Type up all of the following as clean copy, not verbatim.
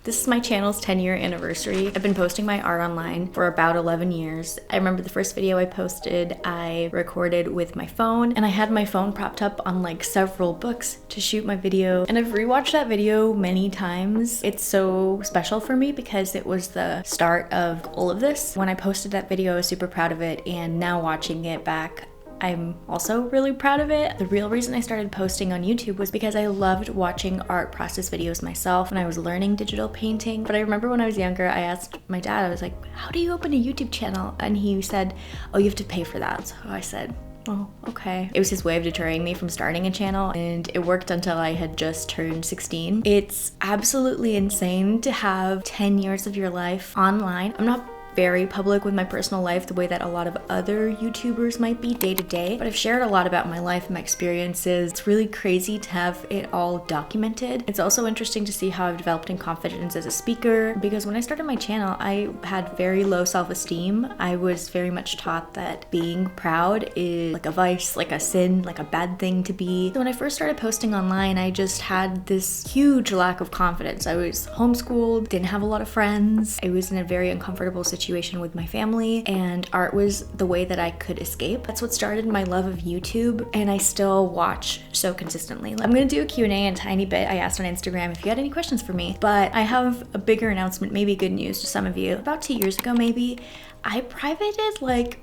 This is my channel's 10-year anniversary. I've been posting my art online for about 11 years. I remember the first video I posted, I recorded with my phone, and I had my phone propped up on like several books to shoot my video. And I've rewatched that video many times. It's so special for me because it was the start of all of this. When I posted that video, I was super proud of it, and now watching it back, I'm also really proud of it. The real reason I started posting on YouTube was because I loved watching art process videos myself when I was learning digital painting. But I remember when I was younger, I asked my dad, I was like, how do you open a YouTube channel? And he said, oh, you have to pay for that. So I said, oh, okay. It was his way of deterring me from starting a channel, and it worked until I had just turned 16. It's absolutely insane to have 10 years of your life online. I'm not very public with my personal life the way that a lot of other YouTubers might be day to day, but I've shared a lot about my life and my experiences. It's really crazy to have it all documented. It's also interesting to see how I've developed in confidence as a speaker, because when I started my channel, I had very low self-esteem. I was very much taught that being proud is like a vice, like a sin, like a bad thing to be. So when I first started posting online, I just had this huge lack of confidence. I was homeschooled, didn't have a lot of friends. I was in a very uncomfortable situation with my family, and art was the way that I could escape. That's what started my love of YouTube, and I still watch so consistently. I'm gonna do a Q&A in a tiny bit. I asked on Instagram if you had any questions for me, but I have a bigger announcement, maybe good news to some of you. About 2 years ago maybe, I privated like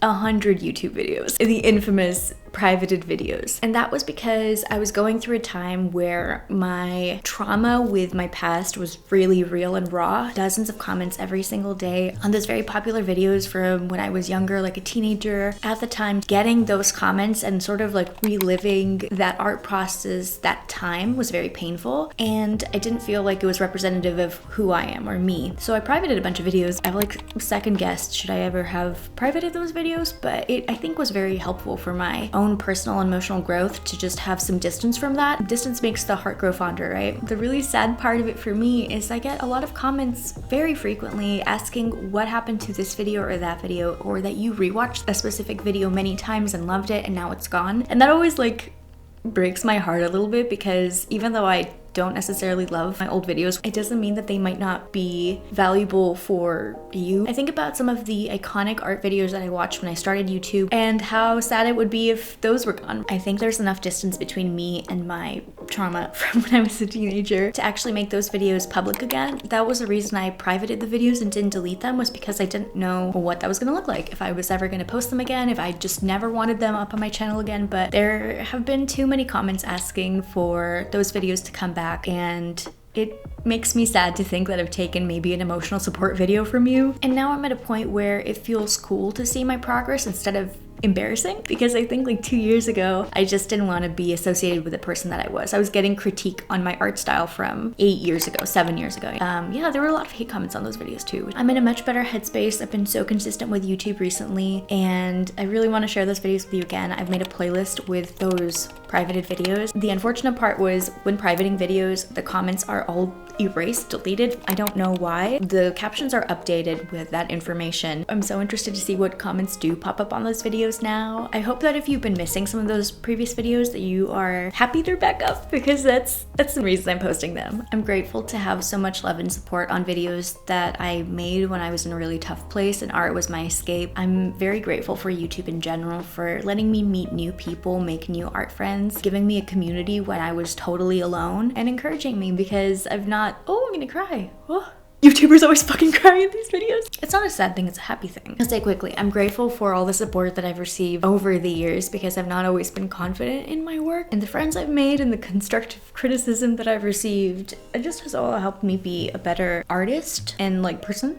100 YouTube videos, the infamous privated videos. And that was because I was going through a time where my trauma with my past was really real and raw. Dozens of comments every single day on those very popular videos from when I was younger, like a teenager. At the time, getting those comments and sort of like reliving that art process, that time was very painful, and I didn't feel like it was representative of who I am or me. So I privated a bunch of videos. I've like second guessed should I ever have privated those videos, but it I think was very helpful for my own personal and emotional growth to just have some distance from that. Distance makes the heart grow fonder, right? The really sad part of it for me is I get a lot of comments very frequently asking what happened to this video or that video, or that you rewatched a specific video many times and loved it and now it's gone. And that always like breaks my heart a little bit, because even though I don't necessarily love my old videos, it doesn't mean that they might not be valuable for you. I think about some of the iconic art videos that I watched when I started YouTube and how sad it would be if those were gone. I think there's enough distance between me and my trauma from when I was a teenager to actually make those videos public again. That was the reason I privated the videos and didn't delete them, was because I didn't know what that was gonna look like, if I was ever gonna post them again, if I just never wanted them up on my channel again. But there have been too many comments asking for those videos to come back, and it makes me sad to think that I've taken maybe an emotional support video from you. And now I'm at a point where it feels cool to see my progress instead of embarrassing, because I think like 2 years ago, I just didn't want to be associated with the person that I was. I was getting critique on my art style from 8 years ago, 7 years ago. Yeah, there were a lot of hate comments on those videos too. I'm in a much better headspace. I've been so consistent with YouTube recently, and I really want to share those videos with you again. I've made a playlist with those privated videos. The unfortunate part was when privating videos, the comments are all erased, deleted. I don't know why. The captions are updated with that information. I'm so interested to see what comments do pop up on those videos now. I hope that if you've been missing some of those previous videos, that you are happy they're back up, because that's the reason I'm posting them. I'm grateful to have so much love and support on videos that I made when I was in a really tough place and art was my escape. I'm very grateful for YouTube in general for letting me meet new people, make new art friends, giving me a community when I was totally alone, and encouraging me, because I'm I'm gonna cry. Oh. YouTubers always fucking cry in these videos. It's not a sad thing, it's a happy thing. I'll say quickly, I'm grateful for all the support that I've received over the years, because I've not always been confident in my work, and the friends I've made and the constructive criticism that I've received, it just has all helped me be a better artist and like person.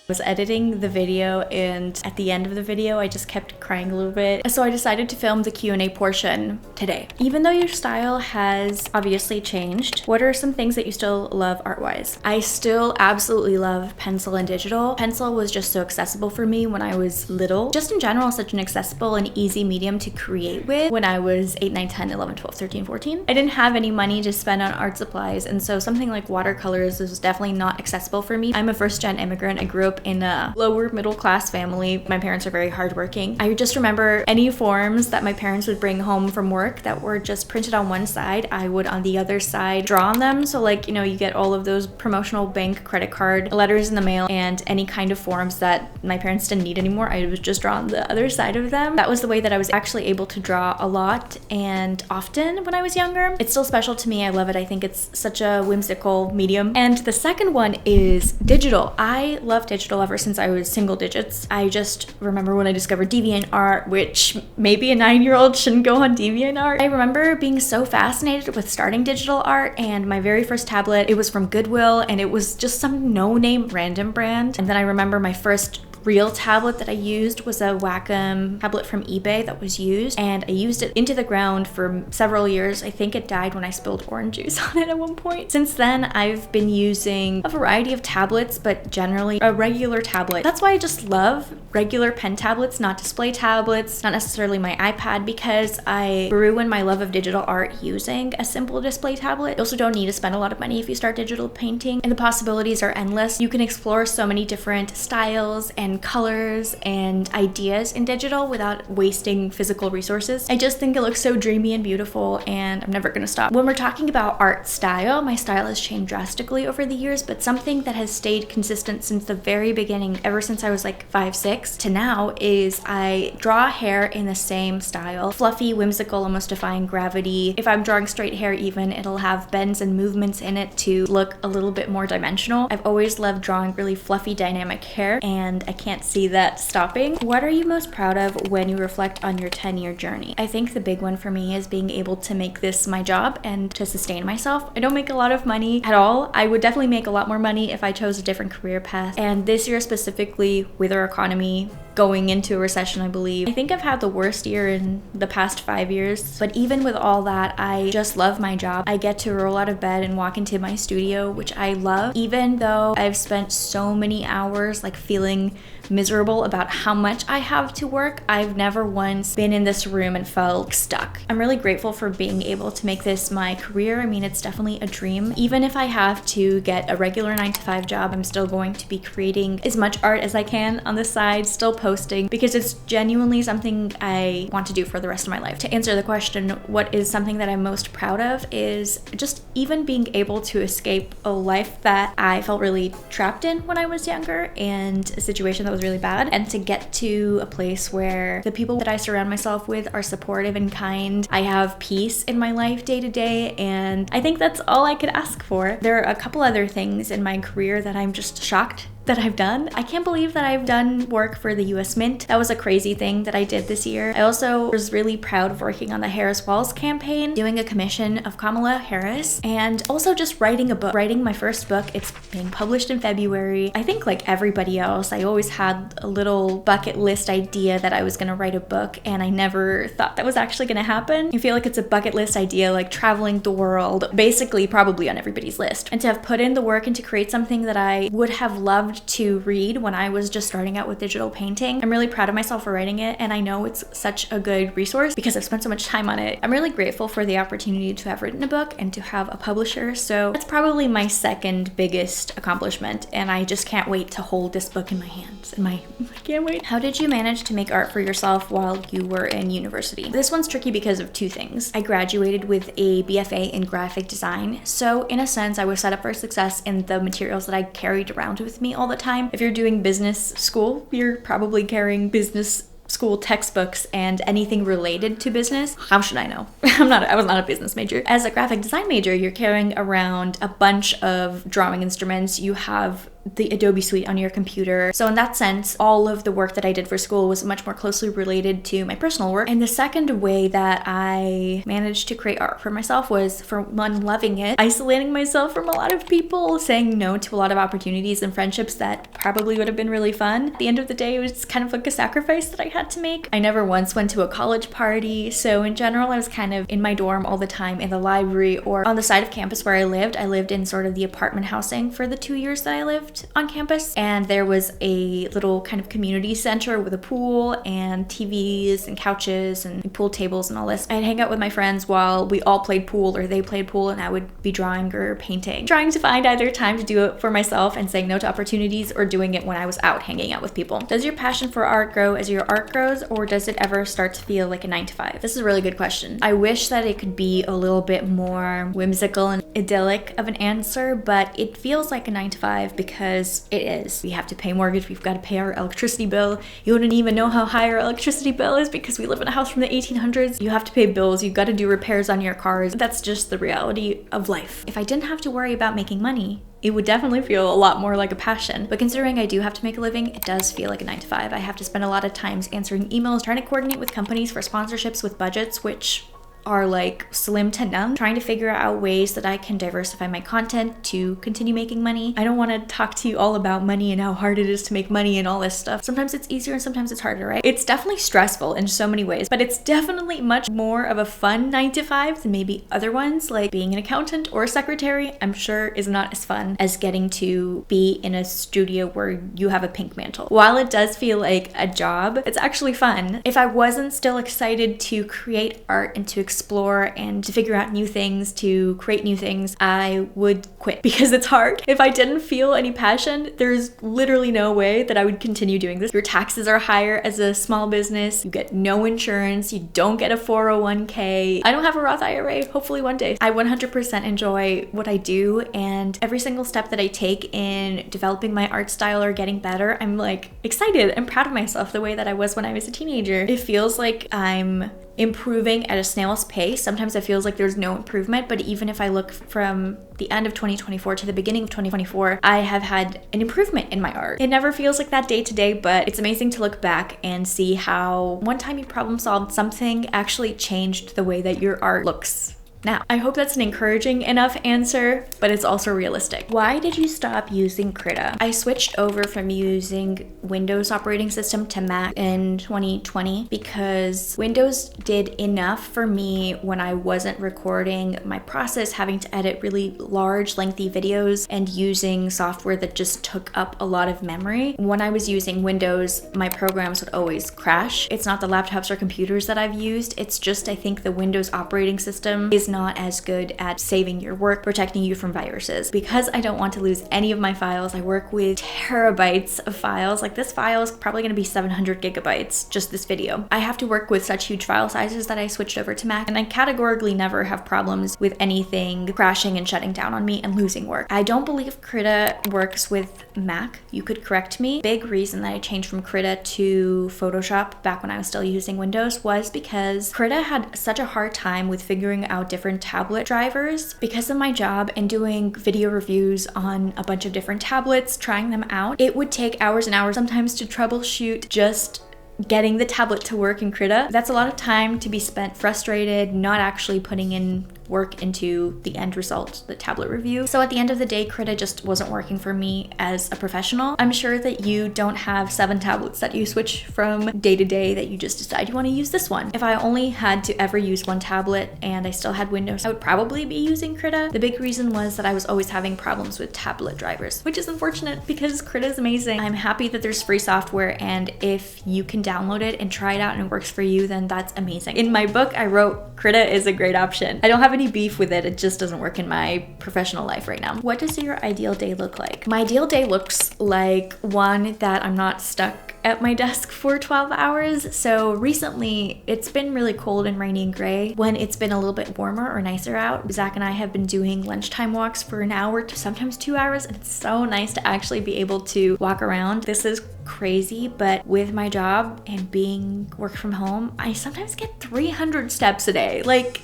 I was editing the video, and at the end of the video I just kept crying a little bit, so I decided to film the Q&A portion today. Even though your style has obviously changed, what are some things that you still love art-wise? I still absolutely love pencil and digital. Pencil was just so accessible for me when I was little. Just in general, such an accessible and easy medium to create with when I was 8, 9, 10, 11, 12, 13, 14. I didn't have any money to spend on art supplies, and so something like watercolors was definitely not accessible for me. I'm a first-gen immigrant. I grew up up in a lower middle class family. My parents are very hardworking. I just remember any forms that my parents would bring home from work that were just printed on one side, I would on the other side draw on them. So like, you know, you get all of those promotional bank credit card letters in the mail and any kind of forms that my parents didn't need anymore, I would just draw on the other side of them. That was the way that I was actually able to draw a lot and often when I was younger. It's still special to me. I love it. I think it's such a whimsical medium. And the second one is digital. I love digital ever since I was single digits. I just remember when I discovered DeviantArt, which maybe a 9-year-old shouldn't go on DeviantArt. I remember being so fascinated with starting digital art, and my very first tablet, it was from Goodwill and it was just some no-name random brand. And then I remember my first real tablet that I used was a Wacom tablet from eBay that was used, and I used it into the ground for several years. I think it died when I spilled orange juice on it at one point. Since then, I've been using a variety of tablets, but generally a regular tablet. That's why I just love regular pen tablets, not display tablets, not necessarily my iPad, because I grew in my love of digital art using a simple display tablet. You also don't need to spend a lot of money if you start digital painting, and the possibilities are endless. You can explore so many different styles and colors and ideas in digital without wasting physical resources. I just think it looks so dreamy and beautiful, and I'm never gonna stop. When we're talking about art style, my style has changed drastically over the years, but something that has stayed consistent since the very beginning, ever since I was like 5, 6 to now, is I draw hair in the same style. Fluffy, whimsical, almost defying gravity. If I'm drawing straight hair even, it'll have bends and movements in it to look a little bit more dimensional. I've always loved drawing really fluffy, dynamic hair, and I can't see that stopping. What are you most proud of when you reflect on your 10-year journey? I think the big one for me is being able to make this my job and to sustain myself. I don't make a lot of money at all. I would definitely make a lot more money if I chose a different career path. And this year specifically, with our economy going into a recession, I believe, I think I've had the worst year in the past 5 years. But even with all that, I just love my job. I get to roll out of bed and walk into my studio, which I love, even though I've spent so many hours like feeling miserable about how much I have to work. I've never once been in this room and felt stuck. I'm really grateful for being able to make this my career. I mean, it's definitely a dream. Even if I have to get a regular 9-to-5 job, I'm still going to be creating as much art as I can on the side, still posting, because it's genuinely something I want to do for the rest of my life. To answer the question, what is something that I'm most proud of, is just even being able to escape a life that I felt really trapped in when I was younger, and a situation that was really bad, and to get to a place where the people that I surround myself with are supportive and kind. I have peace in my life day to day, and I think that's all I could ask for. There are a couple other things in my career that I'm just shocked that I've done. I can't believe that I've done work for the US Mint. That was a crazy thing that I did this year. I also was really proud of working on the Harris Walls campaign, doing a commission of Kamala Harris, and also just writing a book, writing my first book. It's being published in February. I think like everybody else, I always had a little bucket list idea that I was gonna write a book, and I never thought that was actually gonna happen. I feel like it's a bucket list idea, like traveling the world, basically probably on everybody's list. And to have put in the work and to create something that I would have loved to read when I was just starting out with digital painting, I'm really proud of myself for writing it, and I know it's such a good resource because I've spent so much time on it. I'm really grateful for the opportunity to have written a book and to have a publisher, so that's probably my second biggest accomplishment, and I just can't wait to hold this book in my hands. I can't wait. How did you manage to make art for yourself while you were in university? This one's tricky because of two things. I graduated with a BFA in graphic design, so in a sense I was set up for success in the materials that I carried around with me all the time. If you're doing business school, you're probably carrying business school textbooks and anything related to business. How should I know? I was not a business major. As a graphic design major, you're carrying around a bunch of drawing instruments. You have the Adobe suite on your computer. So in that sense, all of the work that I did for school was much more closely related to my personal work. And the second way that I managed to create art for myself was, for one, loving it, isolating myself from a lot of people, saying no to a lot of opportunities and friendships that probably would have been really fun. At the end of the day, it was kind of like a sacrifice that I had to make. I never once went to a college party. So in general, I was kind of in my dorm all the time, in the library, or on the side of campus where I lived. I lived in sort of the apartment housing for the 2 years that I lived. lived on campus, and there was a little kind of community center with a pool and TVs and couches and pool tables and all this. I'd hang out with my friends while we all played pool or they played pool, and I would be drawing or painting, trying to find either time to do it for myself and saying no to opportunities, or doing it when I was out hanging out with people. Does your passion for art grow as your art grows, or does it ever start to feel like a 9-to-5? This is a really good question. I wish that it could be a little bit more whimsical and idyllic of an answer, but it feels like a 9-to-5 because it is. We have to pay mortgage, we've got to pay our electricity bill. You wouldn't even know how high our electricity bill is because we live in a house from the 1800s. You have to pay bills, you've got to do repairs on your cars. That's just the reality of life. If I didn't have to worry about making money, it would definitely feel a lot more like a passion. But considering I do have to make a living, it does feel like a 9-to-5. I have to spend a lot of times answering emails, trying to coordinate with companies for sponsorships with budgets, which are like slim to none, trying to figure out ways that I can diversify my content to continue making money. I don't want to talk to you all about money and how hard it is to make money and all this stuff. Sometimes it's easier and sometimes it's harder, right? It's definitely stressful in so many ways, but it's definitely much more of a fun 9-to-5 than maybe other ones, like being an accountant or a secretary. I'm sure is not as fun as getting to be in a studio where you have a pink mantle. While it does feel like a job, it's actually fun. If I wasn't still excited to create art and to explore and to figure out new things, to create new things, I would quit because it's hard. If I didn't feel any passion, there's literally no way that I would continue doing this. Your taxes are higher as a small business. You get no insurance. You don't get a 401k. I don't have a Roth IRA. Hopefully one day. I 100% enjoy what I do, and every single step that I take in developing my art style or getting better, I'm like excited and proud of myself the way that I was when I was a teenager. It feels like I'm improving at a snail's pace. Sometimes it feels like there's no improvement, but even if I look from the end of 2024 to the beginning of 2024, I have had an improvement in my art. It never feels like that day to day, but it's amazing to look back and see how one time you problem solved something actually changed the way that your art looks now. I hope that's an encouraging enough answer, but it's also realistic. Why did you stop using Krita? I switched over from using Windows operating system to Mac in 2020 because Windows did enough for me when I wasn't recording my process, having to edit really large, lengthy videos and using software that just took up a lot of memory. When I was using Windows, my programs would always crash. It's not the laptops or computers that I've used. It's just, I think the Windows operating system is not as good at saving your work, protecting you from viruses. Because I don't want to lose any of my files, I work with terabytes of files. Like this file is probably going to be 700 gigabytes, just this video. I have to work with such huge file sizes that I switched over to Mac, and I categorically never have problems with anything crashing and shutting down on me and losing work. I don't believe Krita works with Mac. You could correct me. Big reason that I changed from Krita to Photoshop back when I was still using Windows was because Krita had such a hard time with figuring out different tablet drivers. Because of my job and doing video reviews on a bunch of different tablets, trying them out, it would take hours and hours sometimes to troubleshoot just getting the tablet to work in Krita. That's a lot of time to be spent frustrated, not actually putting in work into the end result, the tablet review. So at the end of the day, Krita just wasn't working for me as a professional. I'm sure that you don't have 7 tablets that you switch from day to day, that you just decide you want to use this one. If I only had to ever use one tablet and I still had Windows, I would probably be using Krita. The big reason was that I was always having problems with tablet drivers, which is unfortunate because Krita is amazing. I'm happy that there's free software, and if you can download it and try it out and it works for you, then that's amazing. In my book, I wrote Krita is a great option. I don't have any beef with it. It just doesn't work in my professional life right now. What does your ideal day look like? My ideal day looks like one that I'm not stuck at my desk for 12 hours. So recently it's been really cold and rainy and gray. When it's been a little bit warmer or nicer out, Zach and I have been doing lunchtime walks for an hour to sometimes 2 hours, and it's so nice to actually be able to walk around. This is crazy, but with my job and being work from home, I sometimes get 300 steps a day. Like,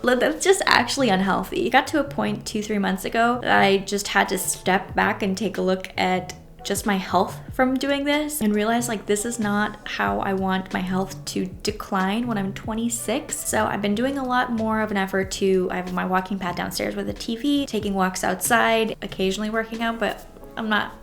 that's just actually unhealthy. It got to a point 2-3 months ago that I just had to step back and take a look at just my health from doing this and realize like this is not how I want my health to decline when I'm 26. So I've been doing a lot more of an effort to, I have my walking pad downstairs with a TV, taking walks outside, occasionally working out, but I'm not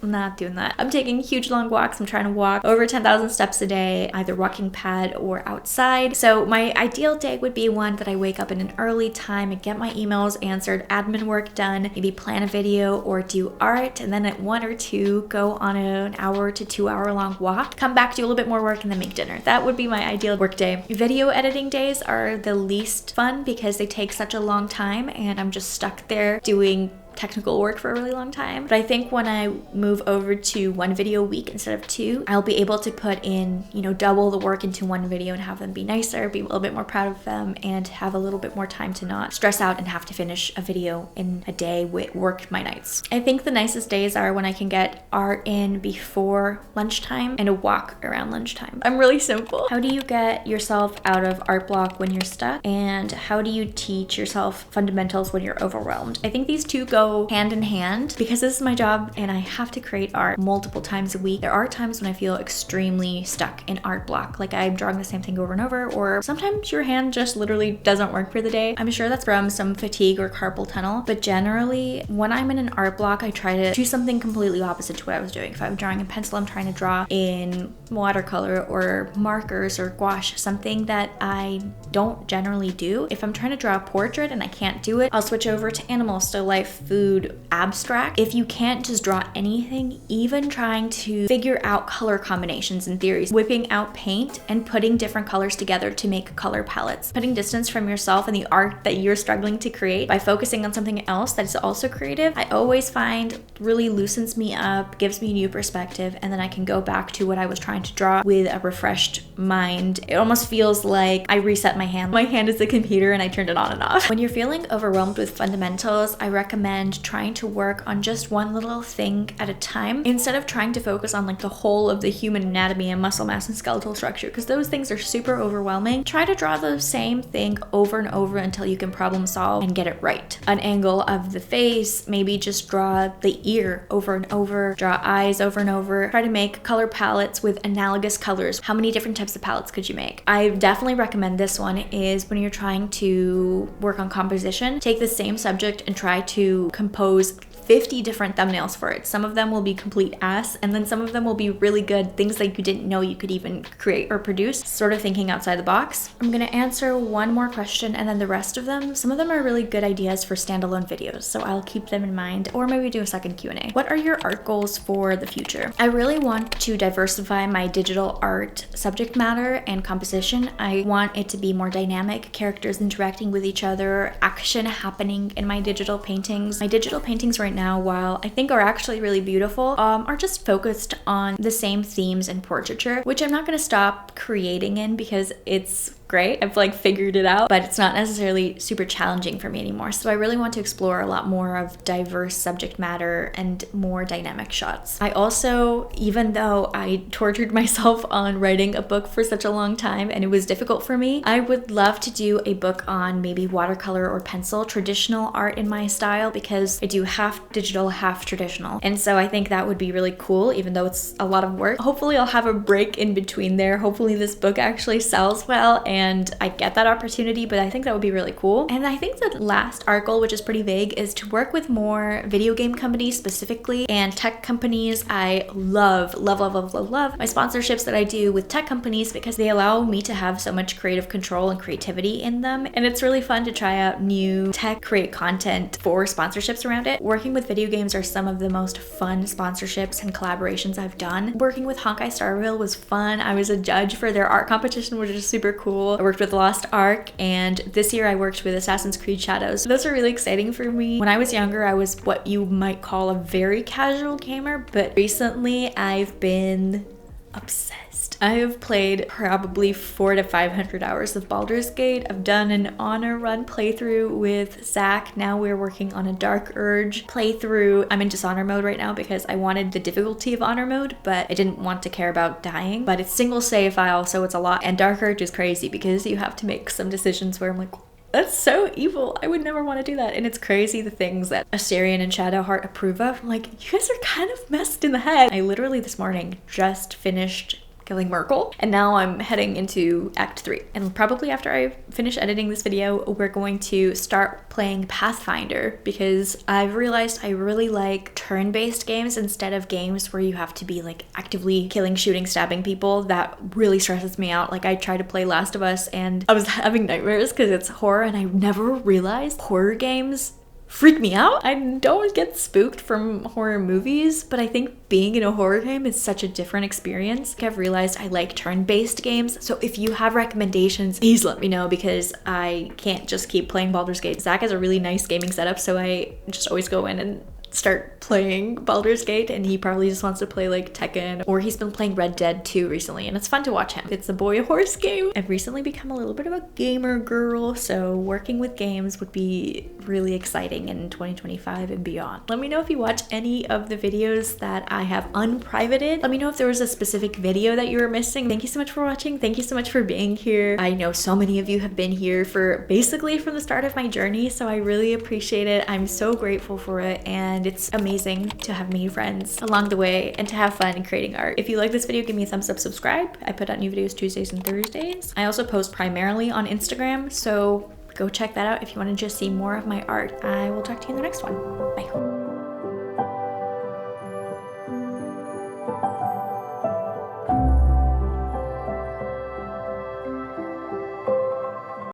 I'm not doing that. I'm taking huge long walks. I'm trying to walk over 10,000 steps a day, either walking pad or outside. So my ideal day would be one that I wake up in an early time and get my emails answered, admin work done, maybe plan a video or do art, and then at 1 or 2 go on an hour to 2 hour long walk, come back, do a little bit more work, and then make dinner. That would be my ideal work day. Video editing days are the least fun because they take such a long time and I'm just stuck there doing technical work for a really long time. But I think when I move over to 1 video a week instead of 2, I'll be able to put in, double the work into 1 video and have them be nicer, be a little bit more proud of them, and have a little bit more time to not stress out and have to finish a video in a day with work my nights. I think the nicest days are when I can get art in before lunchtime and a walk around lunchtime. I'm really simple. How do you get yourself out of art block when you're stuck? And how do you teach yourself fundamentals when you're overwhelmed? I think these two go hand in hand because this is my job and I have to create art multiple times a week. There are times when I feel extremely stuck in art block, like I'm drawing the same thing over and over, or sometimes your hand just literally doesn't work for the day. I'm sure that's from some fatigue or carpal tunnel, but generally when I'm in an art block, I try to do something completely opposite to what I was doing. If I'm drawing in pencil, I'm trying to draw in watercolor or markers or gouache, something that I don't generally do. If I'm trying to draw a portrait and I can't do it, I'll switch over to animal, still life, food, abstract. If you can't just draw anything, even trying to figure out color combinations and theories, whipping out paint and putting different colors together to make color palettes, putting distance from yourself and the art that you're struggling to create by focusing on something else that is also creative, I always find really loosens me up, gives me a new perspective, and then I can go back to what I was trying to draw with a refreshed mind. It almost feels like I reset my hand. My hand is the computer and I turned it on and off. When you're feeling overwhelmed with fundamentals, I recommend trying to work on just one little thing at a time instead of trying to focus on like the whole of the human anatomy and muscle mass and skeletal structure, because those things are super overwhelming. Try to draw the same thing over and over until you can problem solve and get it right. An angle of the face, maybe just draw the ear over and over, draw eyes over and over. Try to make color palettes with analogous colors. How many different types of palettes could you make? I definitely recommend this one is when you're trying to work on composition, take the same subject and try to compose 50 different thumbnails for it. Some of them will be complete ass, and then some of them will be really good, things that you didn't know you could even create or produce, sort of thinking outside the box. I'm gonna answer one more question and then the rest of them, some of them are really good ideas for standalone videos, so I'll keep them in mind, or maybe do a second Q&A. What are your art goals for the future? I really want to diversify my digital art subject matter and composition. I want it to be more dynamic, characters interacting with each other, action happening in my digital paintings. My digital paintings right now, while I think are actually really beautiful, are just focused on the same themes in portraiture, which I'm not going to stop creating in because it's great. I've like figured it out, but it's not necessarily super challenging for me anymore. So I really want to explore a lot more of diverse subject matter and more dynamic shots. I also, even though I tortured myself on writing a book for such a long time and it was difficult for me, I would love to do a book on maybe watercolor or pencil, traditional art in my style, because I do half digital, half traditional. And so I think that would be really cool, even though it's a lot of work. Hopefully I'll have a break in between there. Hopefully this book actually sells well and I get that opportunity, but I think that would be really cool. And I think the last art goal, which is pretty vague, is to work with more video game companies specifically and tech companies. I love my sponsorships that I do with tech companies because they allow me to have so much creative control and creativity in them. And it's really fun to try out new tech, create content for sponsorships around it. Working with video games are some of the most fun sponsorships and collaborations I've done. Working with Honkai Star Rail was fun. I was a judge for their art competition, which is super cool. I worked with Lost Ark, and this year I worked with Assassin's Creed Shadows. Those are really exciting for me. When I was younger, I was what you might call a very casual gamer, but recently I've been obsessed. I have played probably 400 to 500 hours of Baldur's Gate. I've done an honor run playthrough with Zach. Now we're working on a Dark Urge playthrough. I'm in Dishonor mode right now because I wanted the difficulty of Honor mode, but I didn't want to care about dying. But it's single save file, so it's a lot. And Dark Urge is crazy because you have to make some decisions where I'm like, that's so evil. I would never want to do that. And it's crazy the things that Astarion and Shadowheart approve of. I'm like, you guys are kind of messed in the head. I literally this morning just finished killing Merkel. And now I'm heading into Act 3. And probably after I finish editing this video, we're going to start playing Pathfinder because I've realized I really like turn-based games instead of games where you have to be like actively killing, shooting, stabbing people. That really stresses me out. Like I tried to play Last of Us and I was having nightmares because it's horror, and I never realized horror games freak me out. I don't get spooked from horror movies, but I think being in a horror game is such a different experience. I've realized I like turn-based games, so if you have recommendations, please let me know because I can't just keep playing Baldur's Gate. Zach has a really nice gaming setup, so I just always go in and start playing Baldur's Gate, and he probably just wants to play like Tekken, or he's been playing Red Dead 2 recently, and it's fun to watch him. It's a boy horse game. I've recently become a little bit of a gamer girl, so working with games would be really exciting in 2025 and beyond. Let me know if you watch any of the videos that I have unprivated. Let me know if there was a specific video that you were missing. Thank you so much for watching. Thank you so much for being here. I know so many of you have been here for basically from the start of my journey, so I really appreciate it. I'm so grateful for it, and it's amazing to have many friends along the way and to have fun creating art. If you like this video, give me a thumbs up, subscribe. I put out new videos Tuesdays and Thursdays. I also post primarily on Instagram, so go check that out if you want to just see more of my art. I will talk to you in the next one. Bye.